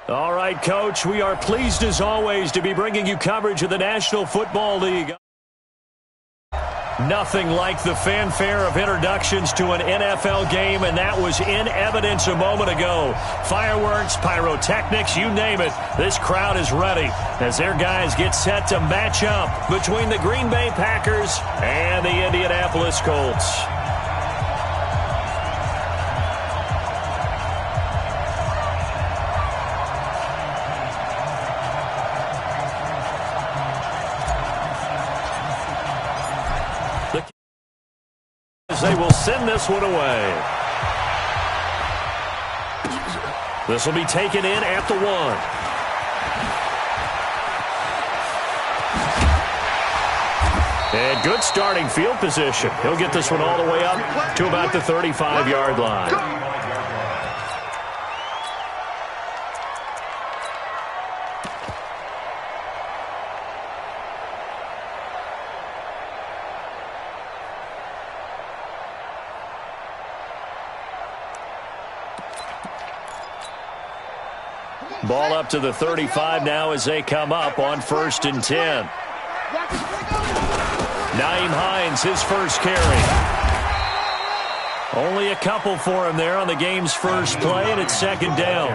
All right, Coach, we are pleased as always to be bringing you coverage of the National Football League. Nothing like the fanfare of introductions to an NFL game, and that was in evidence a moment ago. Fireworks, pyrotechnics, you name it. This crowd is ready as their guys get set to match up between the Green Bay Packers and the Indianapolis Colts. They will send this one away. This will be taken in at the 1. And good starting field position. He'll get this one all the way up to about the 35-yard line. Ball up to the 35 now as they come up on 1st and 10. Nyheim Hines, his first carry. Only a couple for him there on the game's first play, and it's 2nd down.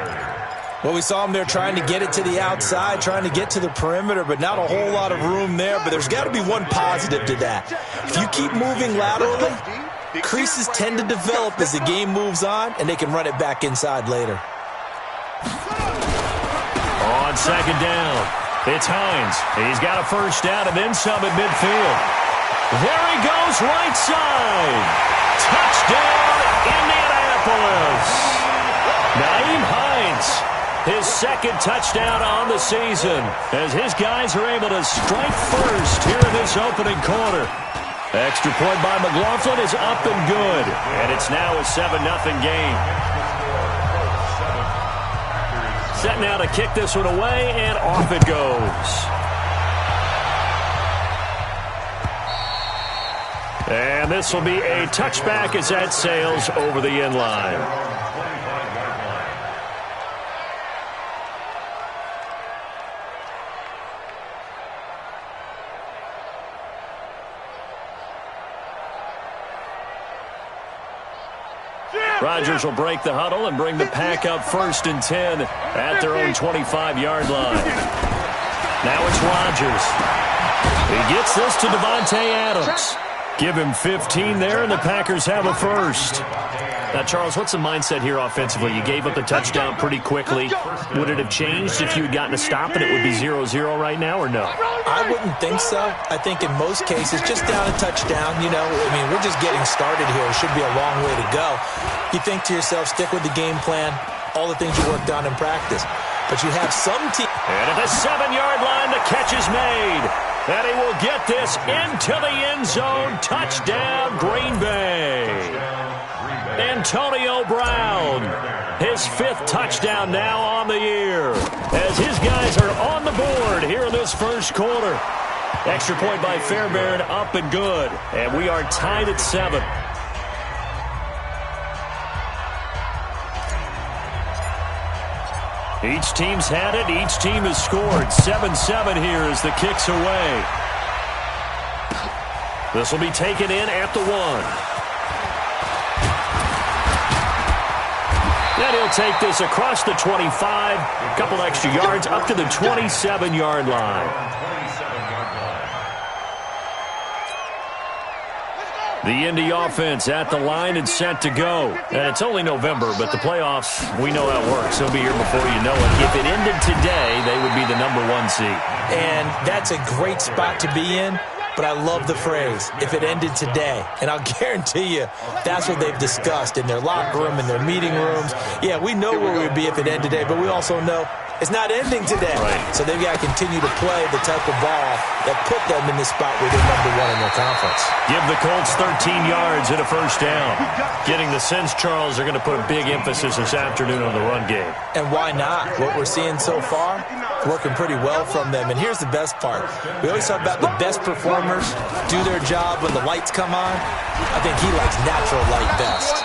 Well, we saw him there trying to get it to the outside, trying to get to the perimeter, but not a whole lot of room there. But there's got to be one positive to that. If you keep moving laterally, creases tend to develop as the game moves on, and they can run it back inside later. On 2nd down, it's Hines. He's got a first down and then some at midfield. There he goes, right side. Touchdown, Indianapolis. Nyheim Hines, his 2nd touchdown on the season, as his guys are able to strike first here in this opening quarter. Extra point by McLaughlin is up and good, and it's now a 7-0 game. Set now to kick this one away, and off it goes. And this will be a touchback as that sails over the end line. Rodgers will break the huddle and bring the pack up 1st and 10 at their own 25-yard line. Now it's Rodgers. He gets this to Devontae Adams. Give him 15 there, and the Packers have a first. Now, Charles, what's the mindset here offensively? You gave up the touchdown pretty quickly. Would it have changed if you had gotten a stop and it would be 0-0 right now, or no? I wouldn't think so. I think in most cases, just down a touchdown, we're just getting started here. It should be a long way to go. You think to yourself, stick with the game plan, all the things you worked on in practice. But you have some team. And at the 7-yard line, the catch is made. And he will get this into the end zone. Touchdown, Green Bay. Antonio Brown, his 5th touchdown now on the year, as his guys are on the board here in this first quarter. Extra point by Fairbairn, up and good. And we are tied at 7. Each team's had it. Each team has scored. 7-7 here as the kick's away. This will be taken in at the 1. And he'll take this across the 25. A couple extra yards up to the 27-yard line. The Indy offense at the line and set to go. And it's only November, but the playoffs, we know how it works. They'll be here before you know it. If it ended today, they would be the #1 seed. And that's a great spot to be in. But I love the phrase, if it ended today. And I'll guarantee you, that's what they've discussed in their locker room, in their meeting rooms. Yeah, we know where we'd be if it ended today, but we also know it's not ending today. Right. So they've got to continue to play the type of ball that put them in the spot where they're #1 in their conference. Give the Colts 13 yards and a first down. Getting the sense, Charles, they're going to put a big emphasis this afternoon on the run game. And why not? What we're seeing so far, working pretty well from them. And here's the best part. We always talk about the best performers do their job when the lights come on. I think he likes natural light best.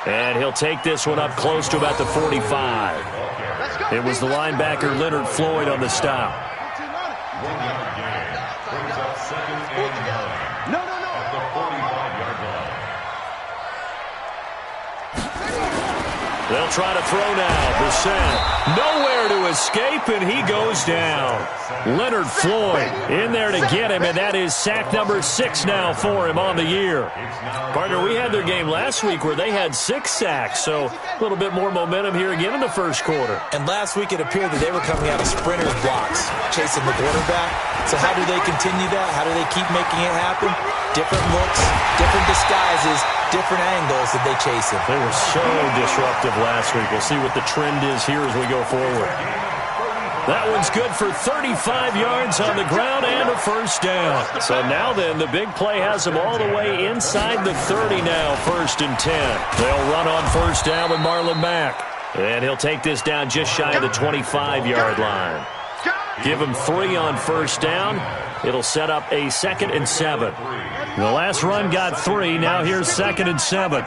And he'll take this one up close to about the 45. It was the linebacker Leonard Floyd on the stop. They'll try to throw now. Brissett nowhere to escape, and he goes down. Leonard Floyd in there to get him, and that is sack number 6 now for him on the year. Partner, we had their game last week where they had 6 sacks, so a little bit more momentum here again in the first quarter. And last week it appeared that they were coming out of sprinter blocks, chasing the quarterback. So how do they continue that? How do they keep making it happen? Different looks, different disguises, different angles that they chase him. They were so disruptive last week. We'll see what the trend is here as we go forward. That one's good for 35 yards on the ground and a first down. So now then, the big play has them all the way inside the 30 now, 1st and 10. They'll run on first down with Marlon Mack. And he'll take this down just shy of the 25-yard line. Give him 3 on first down. It'll set up a 2nd and 7. The last run got 3. Now here's 2nd and 7.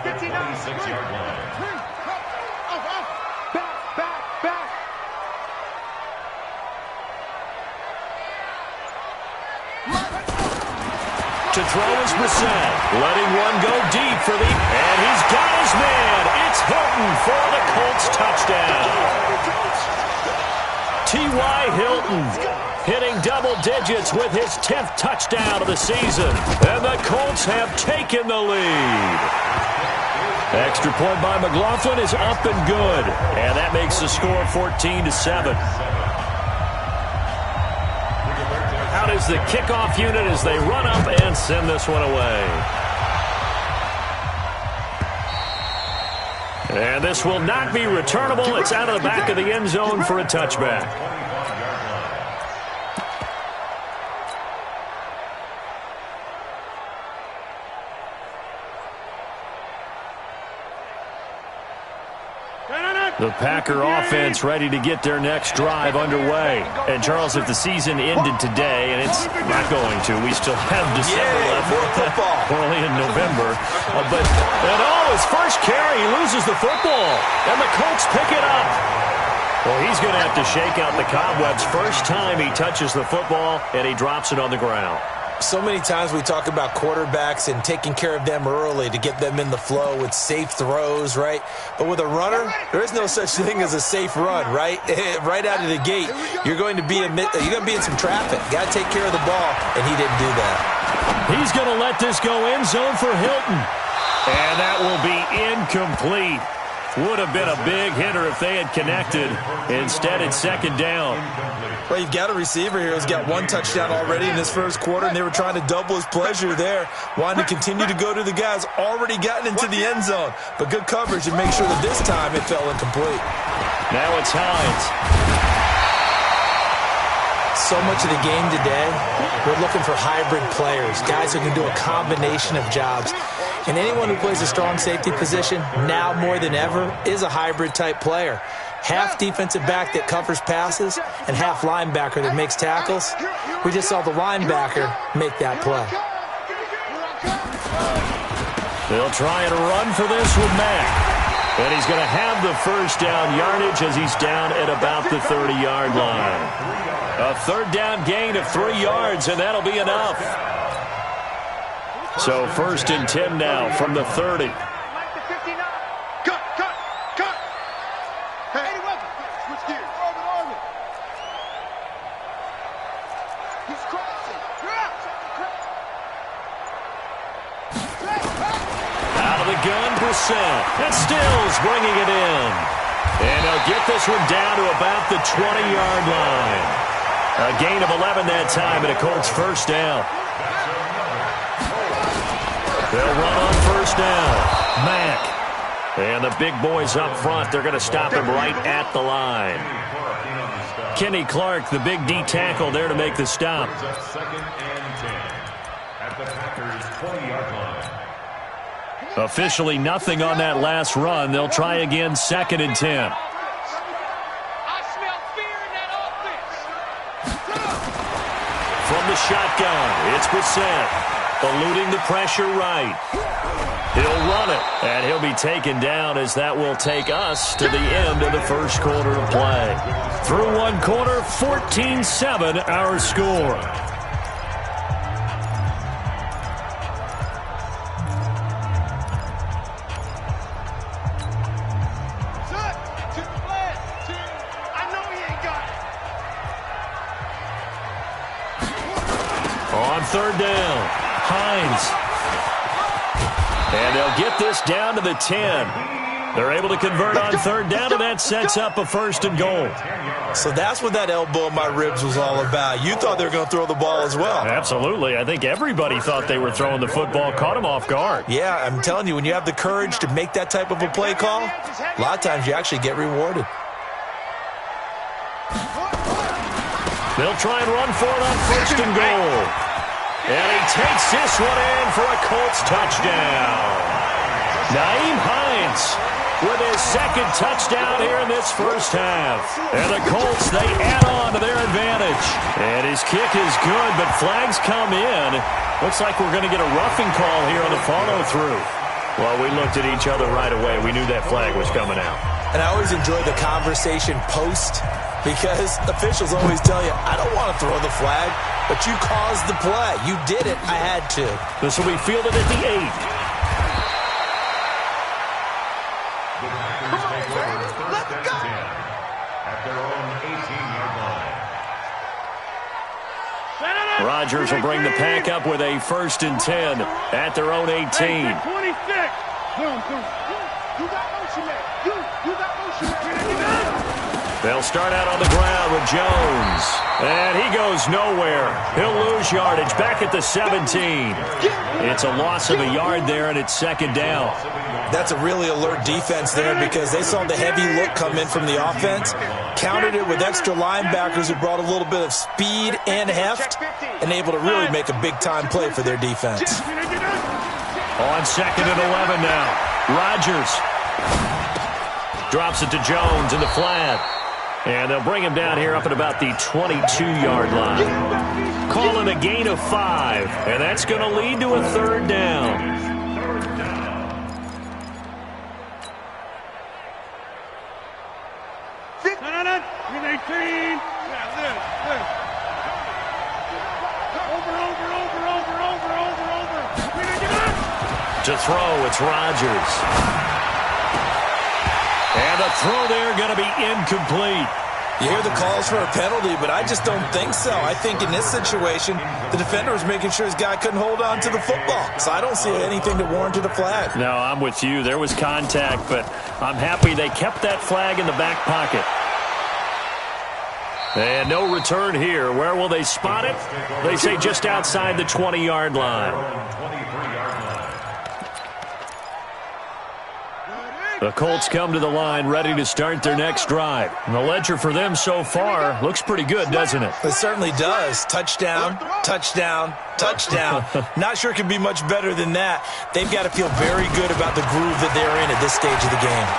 To throw is Brissett. Letting one go deep for the... And he's got his man. It's Hilton for the Colts touchdown. T.Y. Hilton hitting double digits with his 10th touchdown of the season. And the Colts have taken the lead. Extra point by McLaughlin is up and good. And that makes the score 14-7. Out is the kickoff unit as they run up and send this one away. And this will not be returnable. It's out of the back of the end zone for a touchback. The Packer offense ready to get their next drive underway. And, Charles, if the season ended today, and it's not going to, we still have December left. Early in November. His first carry, he loses the football. And the Colts pick it up. Well, he's going to have to shake out the cobwebs. First time he touches the football, and he drops it on the ground. So many times we talk about quarterbacks and taking care of them early to get them in the flow with safe throws, right? But with a runner, there is no such thing as a safe run, right? Right out of the gate, you're going to be in some traffic. Got to take care of the ball, and he didn't do that. He's going to let this go end zone for Hilton. And that will be incomplete. Would have been a big hitter if they had connected. Instead, it's 2nd down. Well, you've got a receiver here who's got 1 touchdown already in this first quarter, and they were trying to double his pleasure there, wanting to continue to go to the guys already gotten into the end zone. But good coverage to make sure that this time it fell incomplete. Now it's Hines. So much of the game today, we're looking for hybrid players, guys who can do a combination of jobs. And anyone who plays a strong safety position, now more than ever, is a hybrid-type player. Half defensive back that covers passes and half linebacker that makes tackles. We just saw the linebacker make that play. They'll try and run for this with Mack. And he's going to have the first down yardage as he's down at about the 30-yard line. A 3rd down gain of 3 yards, and that'll be enough. So 1st and 10 now from the 30. Out of the gun, Brissett. And Stills bringing it in. And they'll get this one down to about the 20-yard line. A gain of 11 that time, and a Colts first down. They'll run on first down. Mack. And the big boys up front, they're going to stop him right at the line. Kenny Clark, the big D tackle, there to make the stop. 2nd and 10 at the Packers' 20-yard line. Officially nothing on that last run. They'll try again, 2nd and 10. From the shotgun, it's Brissett. Eluding the pressure right. He'll run it, and he'll be taken down as that will take us to the end of the first quarter of play. Through one quarter, 14-7 our score. On third down, Hines. And they'll get this down to the 10. They're able to convert on third down, and that sets up a first and goal. So that's what that elbow in my ribs was all about. You thought they were going to throw the ball as well. Absolutely. I think everybody thought they were throwing the football, caught him off guard. Yeah, I'm telling you, when you have the courage to make that type of a play call, a lot of times you actually get rewarded. They'll try and run for it on first and goal. And he takes this one in for a Colts touchdown. Nyheim Hines with his second touchdown here in this first half. And the Colts, they add on to their advantage. And his kick is good, but flags come in. Looks like we're going to get a roughing call here on the follow-through. Well, we looked at each other right away. We knew that flag was coming out. And I always enjoy the conversation post, because officials always tell you, I don't want to throw the flag, but you caused the play. You did it. I had to. This will be fielded at the 8. Let's go. At their own 18-yard line. Rodgers will bring the pack up with a first and 10 at their own 18. 26. You got motion there. You got motion there. They'll start out on the ground with Jones. And he goes nowhere. He'll lose yardage back at the 17. It's a loss of a yard there, and it's second down. That's a really alert defense there, because they saw the heavy look come in from the offense, countered it with extra linebackers who brought a little bit of speed and heft, and able to really make a big-time play for their defense. On second and 11 now. Rodgers drops it to Jones in the flat. And they'll bring him down here up at about the 22-yard line. Calling a gain of 5. And that's going to lead to a third down. To throw, it's Rodgers. And the throw there going to be incomplete. You hear the calls for a penalty, but I just don't think so. I think in this situation, the defender was making sure his guy couldn't hold on to the football. So I don't see anything that warranted a flag. No, I'm with you. There was contact, but I'm happy they kept that flag in the back pocket. And no return here. Where will they spot it? They say just outside the 20-yard line. The Colts come to the line ready to start their next drive. And the ledger for them so far looks pretty good, doesn't it? It certainly does. Touchdown, touchdown, touchdown. Not sure it can be much better than that. They've got to feel very good about the groove that they're in at this stage of the game.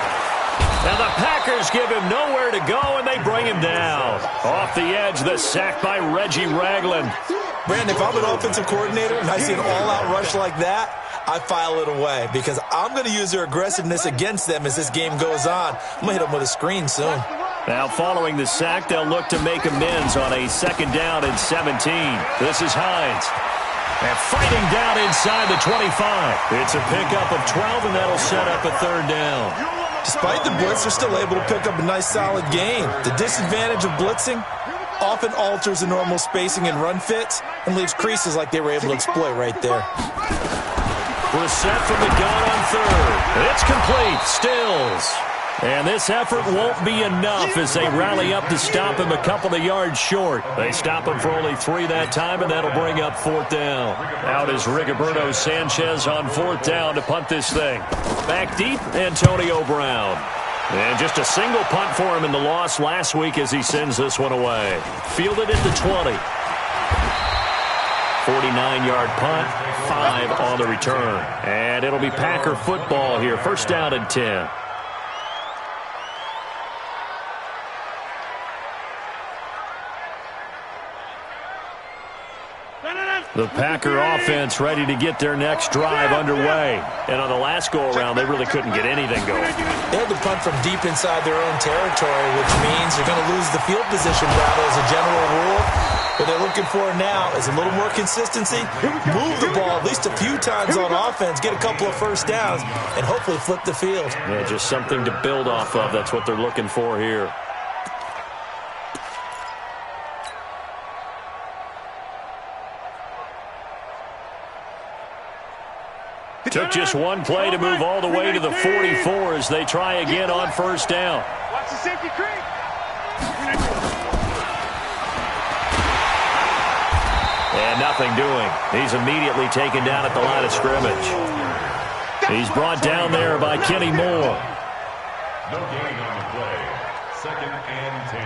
Now the Packers give him nowhere to go, and they bring him down. Off the edge, the sack by Reggie Ragland. Brandon, if I'm an offensive coordinator and I see an all-out rush like that, I file it away, because I'm going to use their aggressiveness against them as this game goes on. I'm going to hit them with a screen soon. Now following the sack, they'll look to make amends on a second down and 17. This is Hines. And fighting down inside the 25. It's a pickup of 12, and that'll set up a third down. Despite the blitz, they're still able to pick up a nice solid gain. The disadvantage of blitzing often alters the normal spacing and run fits and leaves creases like they were able to exploit right there. Brissett from the gun on third. It's complete. Stills. And this effort won't be enough as they rally up to stop him a couple of yards short. They stop him for only 3 that time, and that'll bring up fourth down. Out is Rigoberto Sanchez on fourth down to punt this thing. Back deep, Antonio Brown. And just a single punt for him in the loss last week as he sends this one away. Fielded at the 20. 49-yard punt, 5 on the return. And it'll be Packer football here. First down and 10. The Packer offense ready to get their next drive underway. And on the last go-around, they really couldn't get anything going. They had to punt from deep inside their own territory, which means you're going to lose the field position battle as a general rule. What they're looking for now is a little more consistency, move the ball at least a few times on offense, get a couple of first downs, and hopefully flip the field. Yeah, just something to build off of. That's what they're looking for here. Took just one play to move all the way to the 44 as they try again on first down. Watch the safety creep. And nothing doing. He's immediately taken down at the line of scrimmage. He's brought down there by Kenny Moore. No gain on the play. 2nd and 10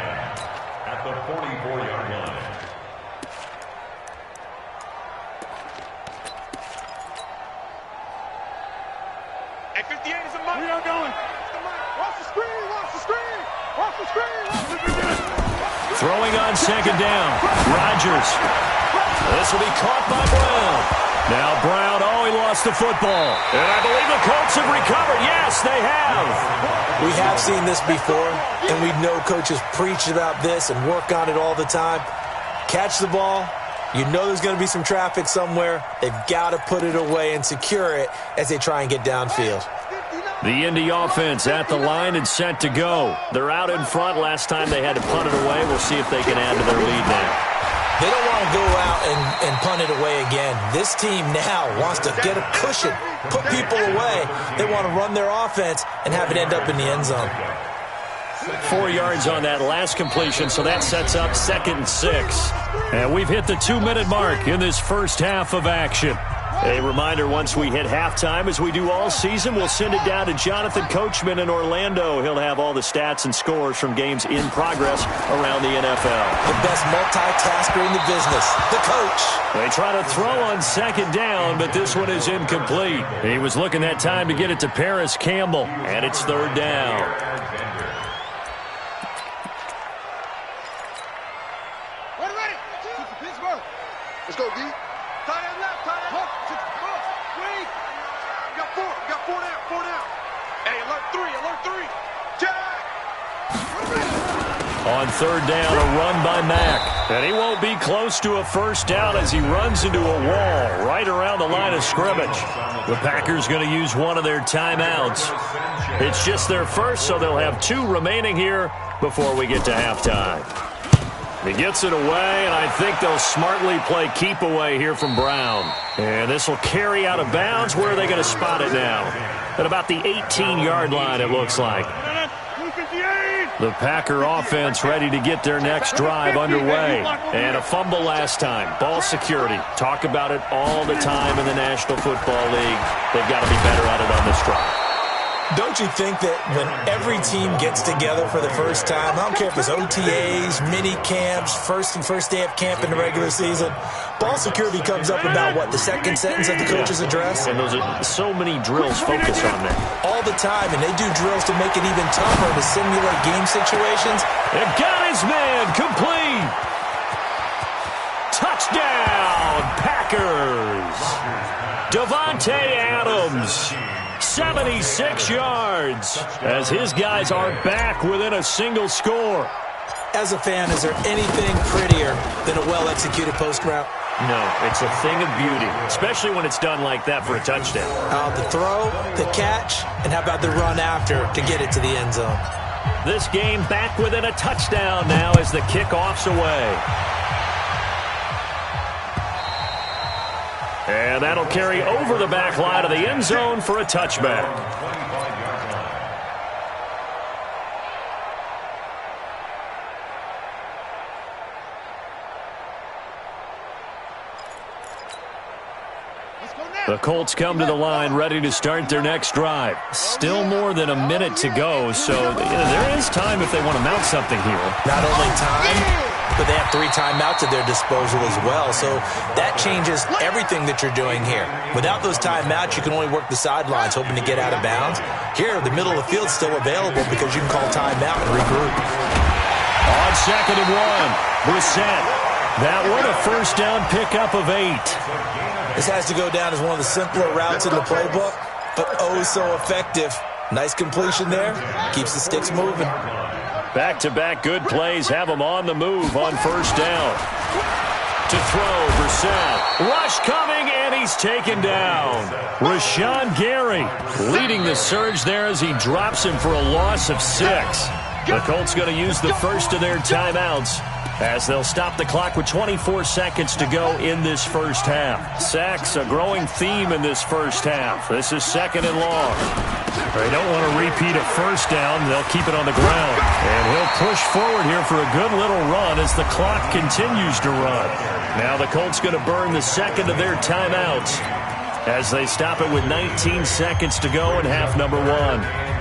at the 44-yard line. At 58 is a money. We are going. Watch the screen. Watch the screen. Watch the screen. Throwing on 2nd down. Rodgers. This will be caught by Brown. Now Brown, he lost the football. And I believe the Colts have recovered. Yes, they have. We have seen this before, and we know coaches preach about this and work on it all the time. Catch the ball. You know there's going to be some traffic somewhere. They've got to put it away and secure it as they try and get downfield. The Indy offense at the line and set to go. They're out in front. Last time they had to punt it away. We'll see if they can add to their lead now. They don't want to go out and punt it away again. This team now wants to get a cushion, put people away. They want to run their offense and have it end up in the end zone. 4 yards on that last completion, so that sets up 2nd and 6. And we've hit the 2-minute mark in this first half of action. A reminder, once we hit halftime, as we do all season, we'll send it down to Jonathan Coachman in Orlando. He'll have all the stats and scores from games in progress around the NFL. The best multitasker in the business, the coach. They try to throw on 2nd down, but this one is incomplete. He was looking that time to get it to Paris Campbell, and it's 3rd down. Ready. Pittsburgh. Let's go, D. Tight end left, tight end left. Wait. We got four down. Hey, alert 3. Jack. On 3rd down, a run by Mack. And he won't be close to a first down as he runs into a wall right around the line of scrimmage. The Packers going to use one of their timeouts. It's just their first, so they'll have 2 remaining here before we get to halftime. He gets it away, and I think they'll smartly play keep away here from Brown. And this will carry out of bounds. Where are they going to spot it now? At about the 18-yard line, it looks like. The Packer offense ready to get their next drive underway. And a fumble last time. Ball security. Talk about it all the time in the National Football League. They've got to be better at it on this drive. Don't you think that when every team gets together for the first time, I don't care if it's OTAs, mini camps, first day of camp in the regular season, ball security comes up about, what, the second sentence of the coach's address? And those are so many drills focus on that. All the time, and they do drills to make it even tougher to simulate game situations. They've got his man complete. Touchdown, Packers. Davante Adams. 76 yards as his guys are back within a single score. As a fan, is there anything prettier than a well-executed post route? No, it's a thing of beauty, especially when it's done like that for a touchdown. The throw, the catch, and how about the run after to get it to the end zone? This game back within a touchdown now as the kickoff's away. And that'll carry over the back line of the end zone for a touchback. The Colts come to the line ready to start their next drive. Still more than a minute to go, so there is time if they want to mount something here. Not only time, but they have 3 timeouts at their disposal as well, so that changes everything that you're doing here. Without those timeouts, you can only work the sidelines, hoping to get out of bounds. Here, the middle of the field's still available because you can call timeout and regroup. On 2nd and 1, Brissett. That one a first down pickup of 8. This has to go down as one of the simpler routes in the playbook, but oh so effective. Nice completion there. Keeps the sticks moving. Back-to-back good plays have him on the move on first down. To throw, Brissett. Rush coming, and he's taken down. Rashawn Gary leading the surge there as he drops him for a loss of 6. The Colts going to use the first of their timeouts as they'll stop the clock with 24 seconds to go in this first half. Sacks, a growing theme in this first half. This is second and long. They don't want to repeat a first down. They'll keep it on the ground. And he'll push forward here for a good little run as the clock continues to run. Now the Colts going to burn the second of their timeouts as they stop it with 19 seconds to go in half number 1.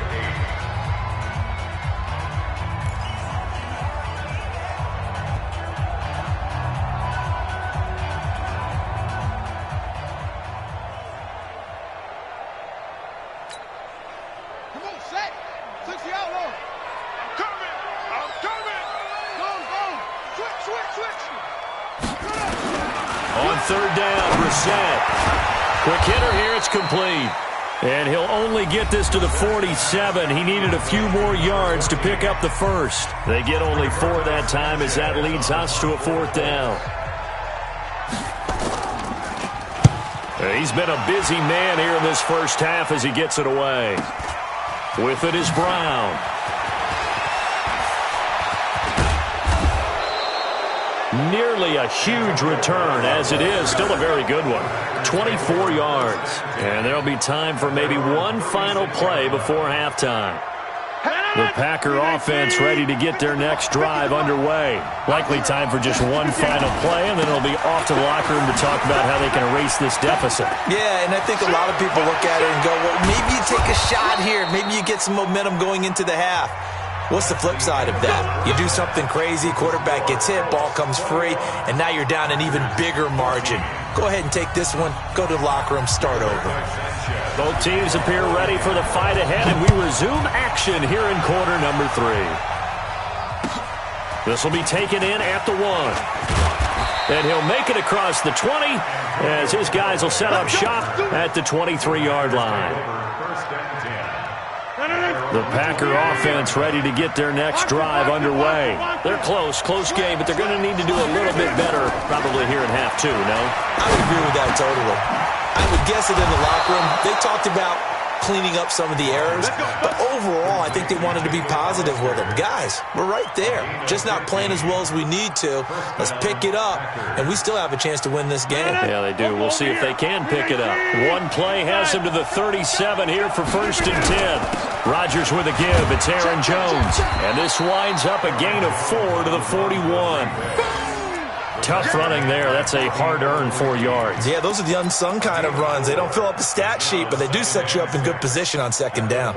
Third down, Brissett. Quick hitter here, it's complete. And he'll only get this to the 47. He needed a few more yards to pick up the first. They get only 4 that time as that leads us to a 4th down. He's been a busy man here in this first half as he gets it away. With it is Brown. Nearly a huge return, as it is still a very good one. 24 yards. And there'll be time for maybe one final play before halftime. The Packer offense ready to get their next drive underway. Likely time for just one final play, and then it'll be off to the locker room to talk about how they can erase this deficit. Yeah, and I think a lot of people look at it and go, well, maybe you take a shot here. Maybe you get some momentum going into the half. What's the flip side of that? You do something crazy, quarterback gets hit, ball comes free, and now you're down an even bigger margin. Go ahead and take this one, go to the locker room, start over. Both teams appear ready for the fight ahead, and we resume action here in quarter number 3. This will be taken in at the 1. And he'll make it across the 20 as his guys will set up shop at the 23-yard line. The Packer offense ready to get their next drive underway. They're close game, but they're going to need to do a little bit better probably here in half 2, no? I would agree with that totally. I would guess it in the locker room. They talked about cleaning up some of the errors, but overall, I think they wanted to be positive with them. Guys, we're right there. Just not playing as well as we need to. Let's pick it up, and we still have a chance to win this game. Yeah, they do. We'll see if they can pick it up. One play has them to the 37 here for 1st and 10. Rodgers with a give. It's Aaron Jones. And this winds up a gain of 4 to the 41. Tough running there. That's a hard-earned 4 yards. Yeah, those are the unsung kind of runs. They don't fill up the stat sheet, but they do set you up in good position on 2nd down.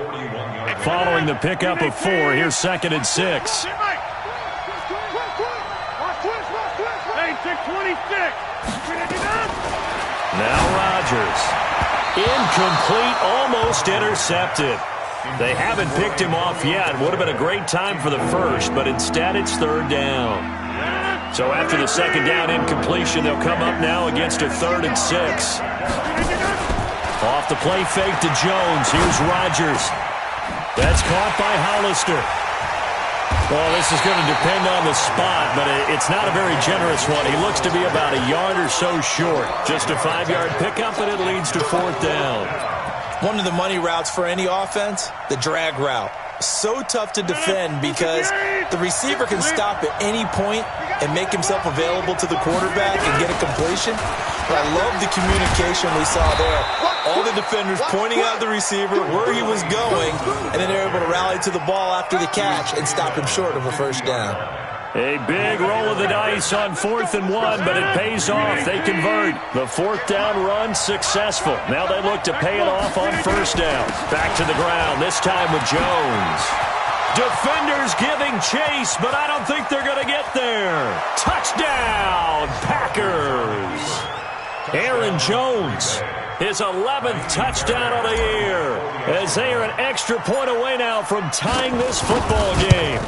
Following the pickup of 4, here's 2nd and 6. Now Rodgers. Incomplete, almost intercepted. They haven't picked him off yet. Would have been a great time for the first, but instead it's 3rd down. So after the 2nd down incompletion, they'll come up now against a 3rd and 6. Off the play fake to Jones. Here's Rodgers. That's caught by Hollister. Well, this is going to depend on the spot, but it's not a very generous one. He looks to be about a yard or so short. Just a 5-yard pickup, and it leads to 4th down. One of the money routes for any offense, the drag route. So tough to defend because the receiver can stop at any point and make himself available to the quarterback and get a completion. But I love the communication we saw there. All the defenders pointing out the receiver, where he was going, and then they're able to rally to the ball after the catch and stop him short of a 1st down. A big roll of the dice on 4th and 1, but it pays off. They convert. The 4th down run successful. Now they look to pay it off on 1st down. Back to the ground, this time with Jones. Defenders giving chase, but I don't think they're going to get there. Touchdown, Packers. Aaron Jones, his 11th touchdown of the year, as they are an extra point away now from tying this football game.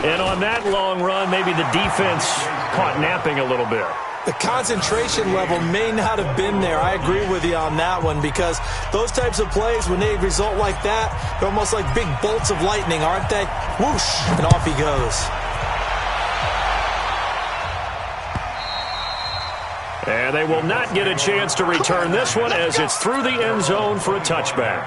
And on that long run, maybe the defense caught napping a little bit. The concentration level may not have been there. I agree with you on that one, because those types of plays, when they result like that, they're almost like big bolts of lightning, aren't they? Whoosh, and off he goes. And they will not get a chance to return this one as it's through the end zone for a touchback.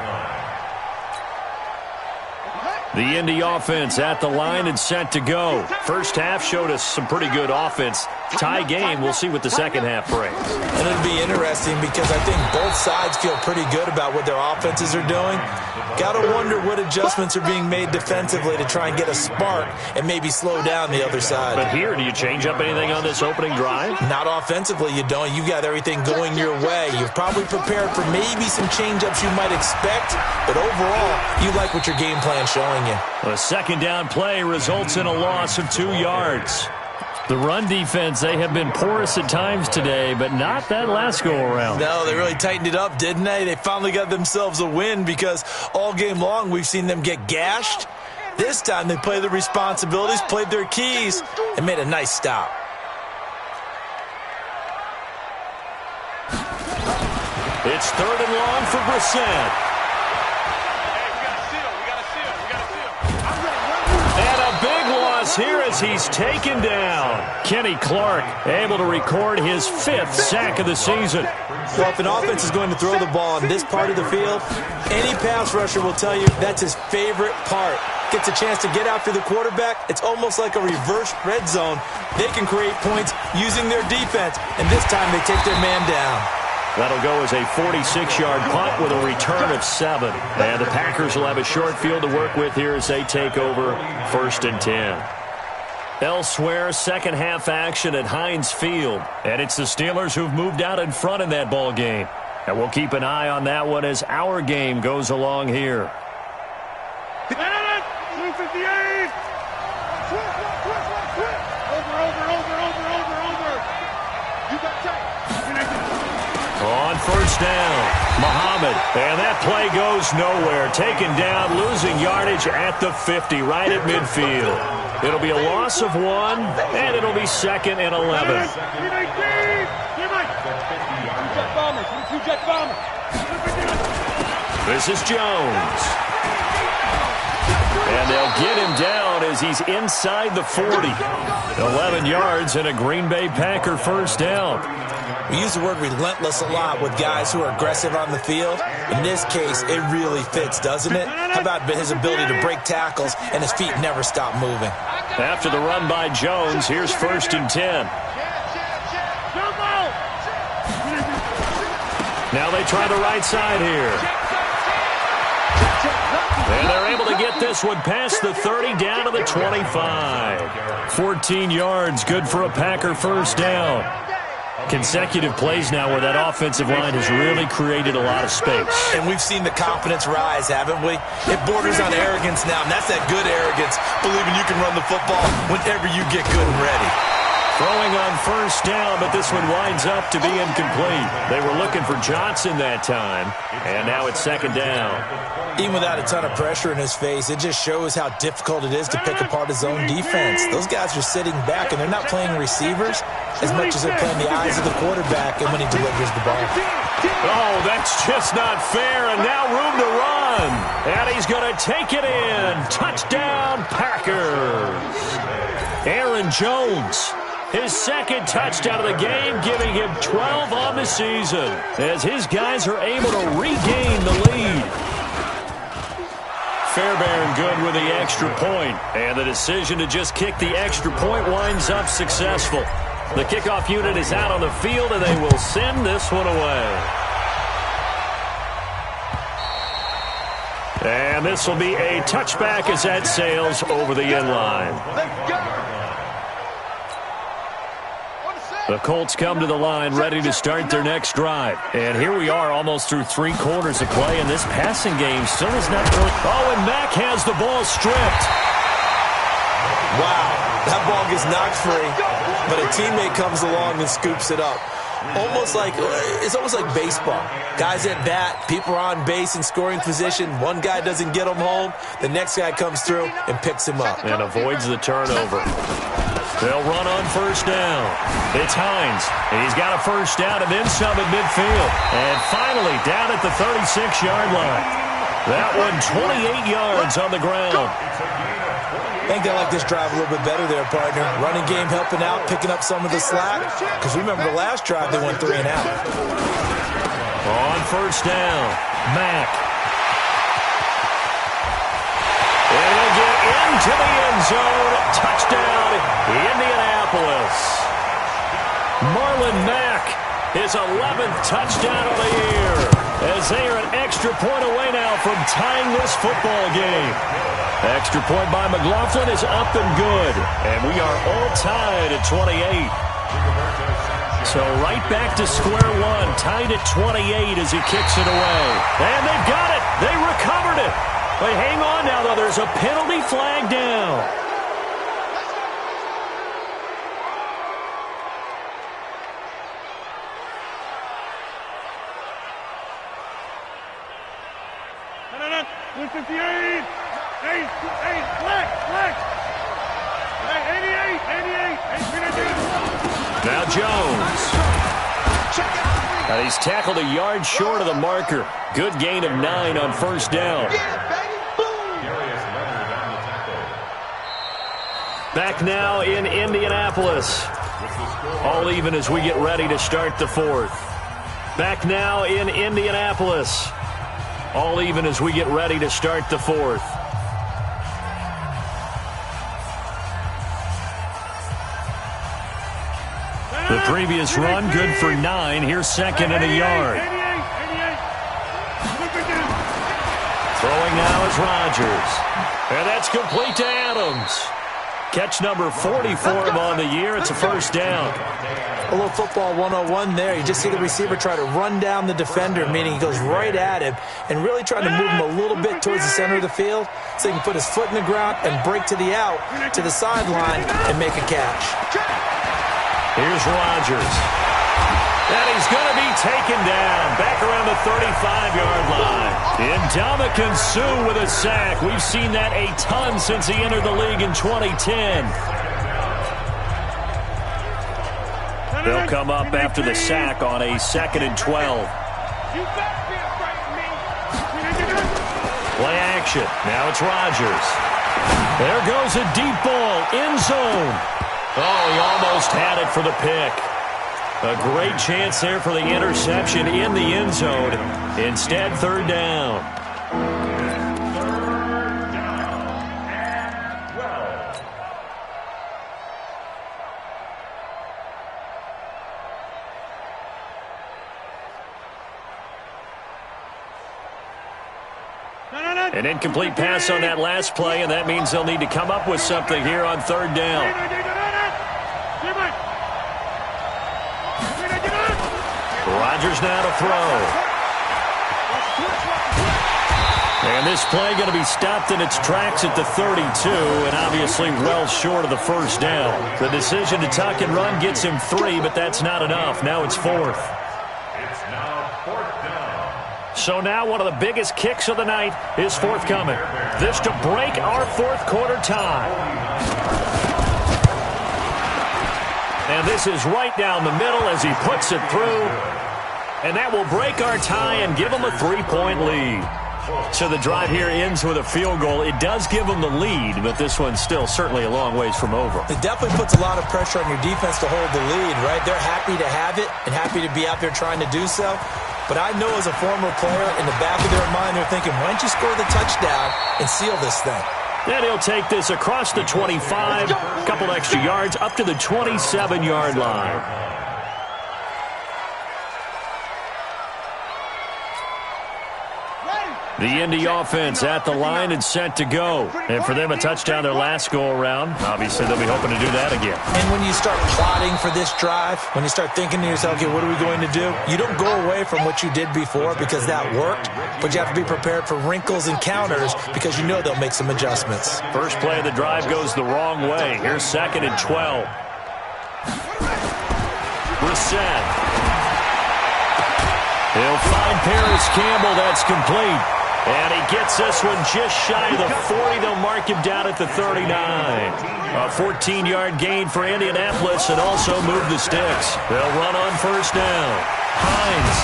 The Indy offense at the line and set to go. First half showed us some pretty good offense. Tie game, we'll see what the second half brings. And it'll be interesting because I think both sides feel pretty good about what their offenses are doing. Got to wonder what adjustments are being made defensively to try and get a spark and maybe slow down the other side. But here, do you change up anything on this opening drive? Not offensively, you don't. You got everything going your way. You've probably prepared for maybe some change-ups you might expect, but overall, you like what your game plan's showing you. A second down play results in a loss of 2 yards. The run defense, they have been porous at times today, but not that last go-around. No, they really tightened it up, didn't they? They finally got themselves a win because all game long we've seen them get gashed. This time they played their responsibilities, played their keys, and made a nice stop. It's 3rd and long for Brissett. Here as he's taken down. Kenny Clark able to record his 5th sack of the season. Well, if an offense is going to throw the ball on this part of the field, any pass rusher will tell you that's his favorite part. Gets a chance to get after the quarterback. It's almost like a reverse red zone. They can create points using their defense, and this time they take their man down. That'll go as a 46-yard punt with a return of 7. And the Packers will have a short field to work with here as they take over 1st and 10. Elsewhere, second half action at Heinz Field. And it's the Steelers who've moved out in front in that ball game. And we'll keep an eye on that one as our game goes along here. 258! Over. You got tight. On first down, Muhammad, and that play goes nowhere. Taken down, losing yardage at the 50, right at midfield. It'll be a loss of 1, and it'll be 2nd and 11. This is Jones. And they'll get him down as he's inside the 40. 11 yards and a Green Bay Packer first down. We use the word relentless a lot with guys who are aggressive on the field. In this case, it really fits, doesn't it? How about his ability to break tackles and his feet never stop moving? After the run by Jones, here's 1st and 10. Now they try the right side here. And they're able to get this one past the 30 down to the 25. 14 yards, good for a Packer first down. Consecutive plays now where that offensive line has really created a lot of space. And we've seen the confidence rise, haven't we? It borders on arrogance now, and that's that good arrogance, believing you can run the football whenever you get good and ready. Throwing on first down, but this one winds up to be incomplete. They were looking for Johnson that time, and now it's 2nd down. Even without a ton of pressure in his face, it just shows how difficult it is to pick apart his own defense. Those guys are sitting back, and they're not playing receivers as much as they're playing the eyes of the quarterback and when he delivers the ball. Oh, that's just not fair, and now room to run. And he's going to take it in. Touchdown, Packers. Aaron Jones, his 2nd touchdown of the game, giving him 12 on the season as his guys are able to regain the lead. Fairbairn good with the extra point, and the decision to just kick the extra point winds up successful. The kickoff unit is out on the field, and they will send this one away. And this will be a touchback as that sails over the end line. The Colts come to the line ready to start their next drive. And here we are almost through 3 quarters of play, and this passing game still is not really... Oh, and Mack has the ball stripped. Wow, that ball gets knocked free, but a teammate comes along and scoops it up. It's almost like baseball. Guys at bat, people are on base in scoring position. One guy doesn't get him home. The next guy comes through and picks him up. And avoids the turnover. They'll run on first down. It's Hines. He's got a first down and then some at midfield. And finally down at the 36-yard line. That one 28 yards on the ground. I think they like this drive a little bit better there, partner. Running game helping out, picking up some of the slack. Because remember the last drive, they went 3 and out. On first down, Mack. And he'll get into the end zone. Touchdown, Indianapolis. Marlon Mack, his 11th touchdown of the year. As they are an extra point away now from tying this football game. Extra point by McLaughlin is up and good. And we are all tied at 28. So right back to square one, tied at 28 as he kicks it away. And they've got it. They recovered it. But hang on now, though. There's a penalty flag down. Now Jones. He's tackled a yard short of the marker. Good gain of 9 on first down. Back now in Indianapolis. All even as we get ready to start the fourth. Back now in Indianapolis. All even as we get ready to start the fourth. The previous run, good for 9. Here's second and a yard. Throwing now is Rodgers. And that's complete to Adams. Catch number 40 for him on the year. It's a first down. A little football 101 there. You just see the receiver try to run down the defender, meaning he goes right at him and really trying to move him a little bit towards the center of the field so he can put his foot in the ground and break to the out, to the sideline, and make a catch. Here's Rodgers. And he's going to be taken down back around the 35-yard line. Ndamukong Suh with a sack. We've seen that a ton since he entered the league in 2010. They'll come up after the sack on a 2nd and 12. Play action. Now it's Rodgers. There goes a deep ball. End zone. Oh, he almost had it for the pick. A great chance there for the interception in the end zone. Instead, third down. An incomplete pass on that last play, and that means they'll need to come up with something here on third down. Rodgers now to throw. And this play going to be stopped in its tracks at the 32, and obviously well short of the first down. The decision to tuck and run gets him 3, but that's not enough. Now it's 4th. It's now 4th down. So now one of the biggest kicks of the night is forthcoming. This to break our fourth quarter tie. And this is right down the middle as he puts it through. And that will break our tie and give them a 3-point lead. So the drive here ends with a field goal. It does give them the lead, but this one's still certainly a long ways from over. It definitely puts a lot of pressure on your defense to hold the lead, right? They're happy to have it and happy to be out there trying to do so. But I know as a former player, in the back of their mind, they're thinking, why don't you score the touchdown and seal this thing? And he'll take this across the 25, a couple extra yards, up to the 27-yard line. The Indy offense at the line and set to go. And for them, a touchdown their last go-around. Obviously, they'll be hoping to do that again. And when you start plotting for this drive, when you start thinking to yourself, okay, what are we going to do? You don't go away from what you did before because that worked, but you have to be prepared for wrinkles and counters because you know they'll make some adjustments. First play of the drive goes the wrong way. Here's 2nd and 12. Brissett. find Paris Campbell. That's complete. And he gets this one just shy of the 40. They'll mark him down at the 39. A 14-yard gain for Indianapolis and also move the sticks. They'll run on first down. Hines.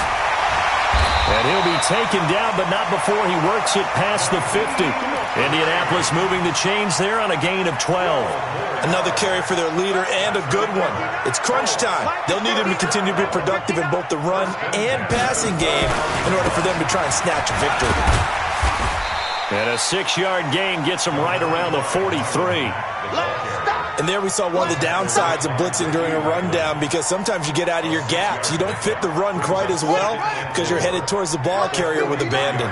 And he'll be taken down, but not before he works it past the 50. Indianapolis moving the chains there on a gain of 12. Another carry for their leader and a good one. It's crunch time. They'll need him to continue to be productive in both the run and passing game in order for them to try and snatch a victory. And a 6-yard gain gets him right around the 43. And there we saw one of the downsides of blitzing during a rundown, because sometimes you get out of your gaps. You don't fit the run quite as well because you're headed towards the ball carrier with abandon.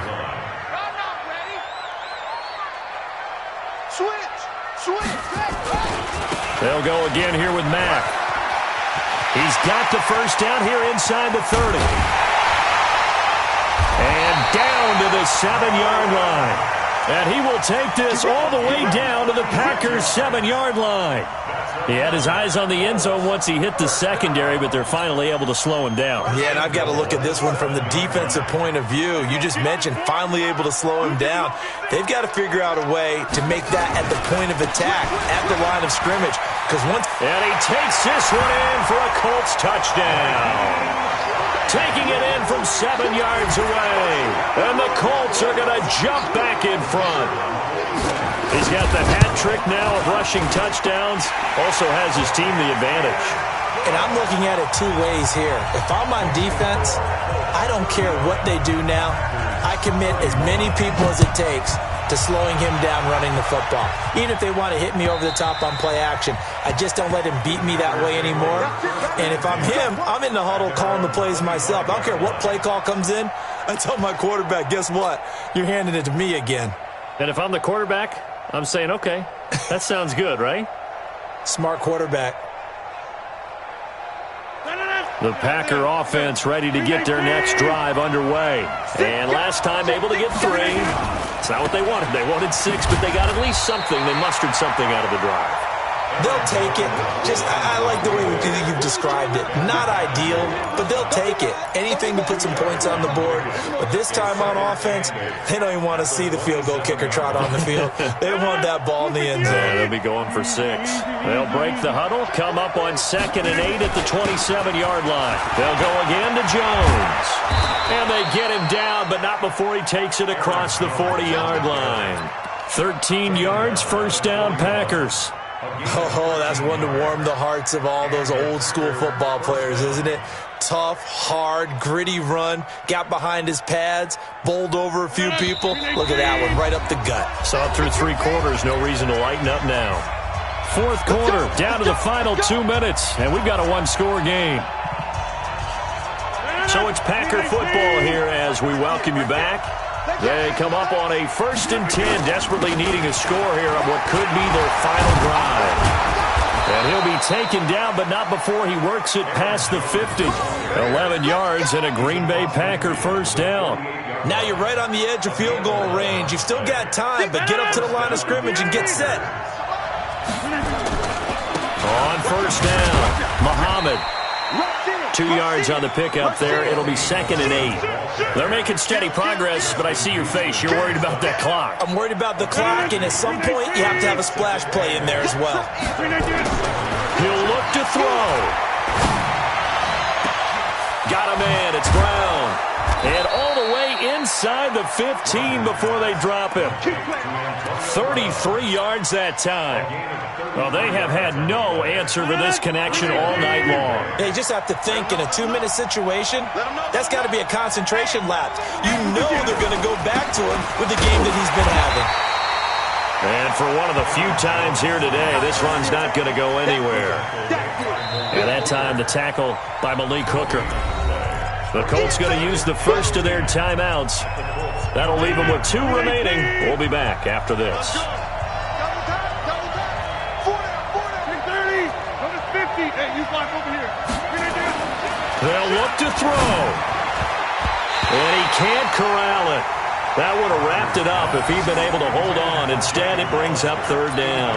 They'll go again here with Mack. He's got the first down here inside the 30. And down to the 7-yard line. And he will take this all the way down to the Packers' 7-yard line. He had his eyes on the end zone once he hit the secondary, but they're finally able to slow him down. Yeah, and I've got to look at this one from the defensive point of view. You just mentioned finally able to slow him down. They've got to figure out a way to make that at the point of attack, at the line of scrimmage. And he takes this one in for a Colts touchdown. Taking it in from 7 yards away. And the Colts are going to jump back in front. He's got the hat trick now of rushing touchdowns. Also has his team the advantage. And I'm looking at it two ways here. If I'm on defense, I don't care what they do now. I commit as many people as it takes to slowing him down running the football. Even if they want to hit me over the top on play action, I just don't let him beat me that way anymore. And if I'm him, I'm in the huddle calling the plays myself. I don't care what play call comes in. I tell my quarterback, guess what? You're handing it to me again. And if I'm the quarterback, I'm saying, okay, that sounds good, right? Smart quarterback. The Packer offense ready to get their next drive underway. And last time able to get 3. It's not what they wanted. They wanted 6, but they got at least something. They mustered something out of the drive. They'll take it. I like the way you've described it. Not ideal, but they'll take it. Anything to put some points on the board. But this time on offense, they don't even want to see the field goal kicker trot on the field. They want that ball in the end zone. Yeah, they'll be going for 6. They'll break the huddle, come up on 2nd and 8 at the 27-yard line. They'll go again to Jones. And they get him down, but not before he takes it across the 40-yard line. 13 yards, first down, Packers. Oh, that's one to warm the hearts of all those old-school football players, isn't it? Tough, hard, gritty run, got behind his pads, bowled over a few people. Look at that one, right up the gut. Saw it through 3 quarters, no reason to lighten up now. 4th quarter, down to the final 2 minutes, and we've got a 1-score game. So it's Packer football here as we welcome you back. They come up on a 1st and 10, desperately needing a score here on what could be their final drive. And he'll be taken down, but not before he works it past the 50. 11 yards and a Green Bay Packer first down. Now you're right on the edge of field goal range. You've still got time, but get up to the line of scrimmage and get set. On first down, Muhammad. 2 yards on the pickup there. It'll be 2nd and 8. They're making steady progress, but I see your face. You're worried about that clock. I'm worried about the clock, and at some point, you have to have a splash play in there as well. He'll look to throw. Got a man. It's Brown. And all the way inside the 15 before they drop him. 33 yards that time. Well, they have had no answer for this connection all night long. They just have to think in a 2-minute situation, that's got to be a concentration lapse. You know they're going to go back to him with the game that he's been having. And for one of the few times here today, this run's not going to go anywhere. And that time the tackle by Malik Hooker. The Colts going to use the first of their timeouts. That'll leave them with 2 remaining. We'll be back after this. They'll look to throw. And he can't corral it. That would have wrapped it up if he'd been able to hold on. Instead, it brings up 3rd down.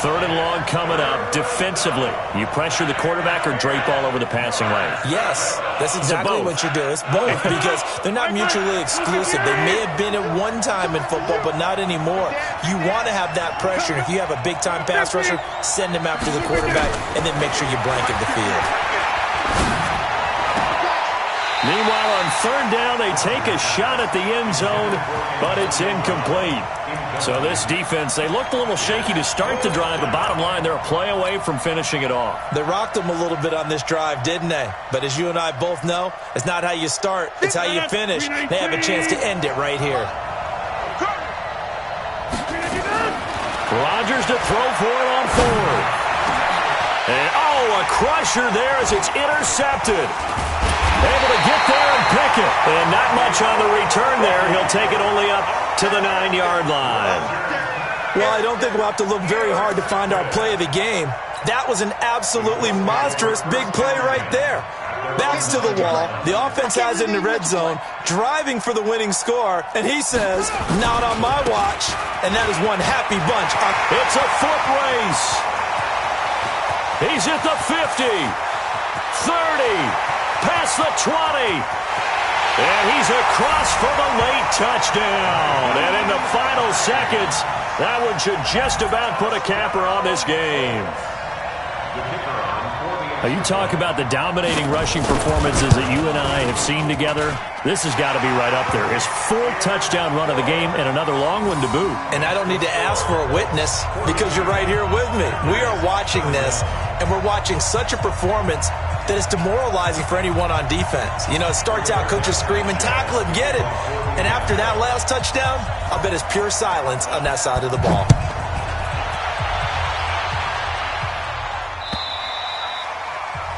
3rd and long coming up. Defensively, you pressure the quarterback or drape all over the passing lane? Yes, that's exactly what you do. It's both because they're not mutually exclusive. They may have been at one time in football, but not anymore. You want to have that pressure. If you have a big-time pass rusher, send him after the quarterback, and then make sure you blanket the field. Meanwhile, on 3rd down, they take a shot at the end zone, but it's incomplete. So this defense, they looked a little shaky to start the drive, but bottom line, they're a play away from finishing it off. They rocked them a little bit on this drive, didn't they? But as you and I both know, it's not how you start, it's how you finish. They have a chance to end it right here. Rodgers to throw for it on 4th. And, a crusher there as it's intercepted. Able to get there and pick it. And not much on the return there. He'll take it only up to the 9-yard line. Well, I don't think we'll have to look very hard to find our play of the game. That was an absolutely monstrous big play right there. Backs to the wall. The offense has it in the red zone, driving for the winning score, and he says, not on my watch. And that is one happy bunch. It's a foot race. He's at the 50, 30. Past the 20. And he's across for the late touchdown. And in the final seconds, that one should just about put a capper on this game. Now, you talk about the dominating rushing performances that you and I have seen together. This has got to be right up there. His 4th touchdown run of the game and another long one to boot. And I don't need to ask for a witness because you're right here with me. We are watching this, and we're watching such a performance that is demoralizing for anyone on defense. You know, it starts out coaches screaming, tackle him, get it. And after that last touchdown, I'll bet it's pure silence on that side of the ball.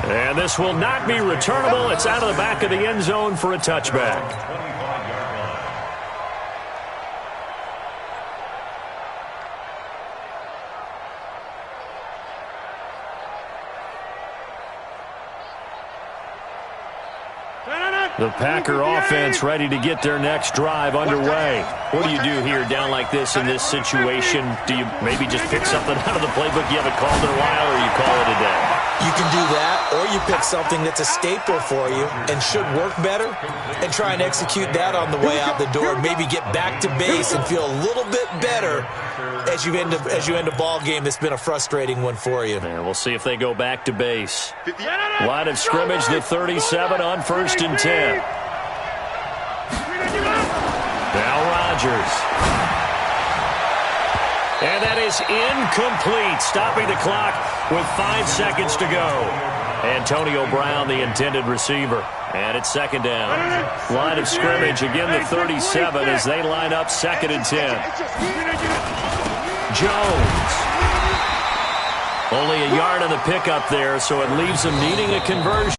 And this will not be returnable. It's out of the back of the end zone for a touchback. The Packer offense ready to get their next drive underway. What do you do here down like this in this situation? Do you maybe just pick something out of the playbook you haven't called in a while, or you call it a day? You can do that, or you pick something that's a staple for you and should work better and try and execute that on the way out the door. Maybe get back to base and feel a little bit better as you end a ball game that's been a frustrating one for you. And we'll see if they go back to base. Line of scrimmage, the 37 on 1st and 10. Now Rodgers. And that is incomplete, stopping the clock with 5 seconds to go. Antonio Brown, the intended receiver. And it's 2nd down. Line of scrimmage, again the 37 as they line up 2nd and 10. Jones. Only a yard on the pickup there, so it leaves them needing a conversion.